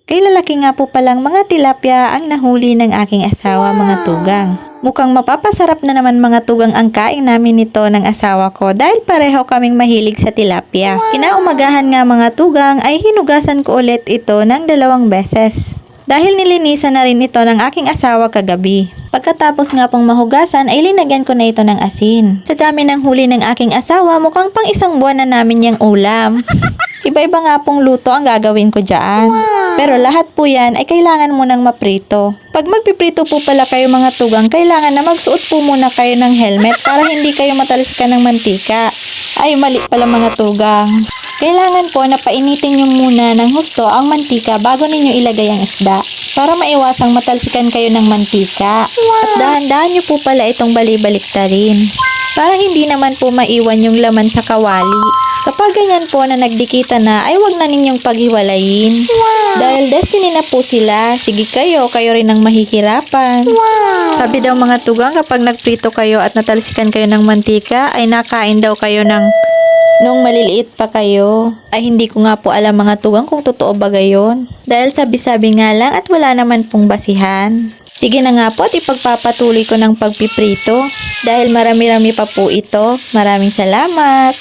Kay lalaki nga po palang mga tilapia ang nahuli ng aking asawa mga tugang. Mukhang mapapasarap na naman mga tugang ang kain namin nito ng asawa ko dahil pareho kaming mahilig sa tilapia. Kinaumagahan nga mga tugang ay hinugasan ko ulit ito ng 2 beses. Dahil nilinisan na rin ito ng aking asawa kagabi. Pagkatapos nga pong mahugasan ay linagyan ko na ito ng asin. Sa dami ng huli ng aking asawa, mukhang pang 1 buwan na namin yung ulam. Iba-iba nga pong luto ang gagawin ko dyan. Pero lahat po yan ay kailangan munang maprito. Pag magpiprito po pala kayo mga tugang, kailangan na magsuot po muna kayo ng helmet para hindi kayo matalsikan ng mantika. Ay, mali pala mga tugang. Kailangan po na painitin nyo muna ng husto ang mantika bago ninyo ilagay ang isda para maiwasang matalsikan kayo ng mantika. At dahan-dahan nyo po pala itong bali-baliktarin para hindi naman po maiwan yung laman sa kawali. Kapag ganyan po na nagdikita na ay wag na ninyong paghiwalayin. Dahil destiny na po sila, sige kayo rin ang mahihirapan. Sabi daw mga tugang kapag nagprito kayo at natalsikan kayo ng mantika ay nakain daw kayo nung maliliit pa kayo. Ay hindi ko nga po alam mga tugang kung totoo ba gayon. Dahil sabi-sabi nga lang at wala naman pong basihan. Sige na nga po at ipagpapatuloy ko ng pagpiprito. Dahil marami-rami pa po ito. Maraming salamat.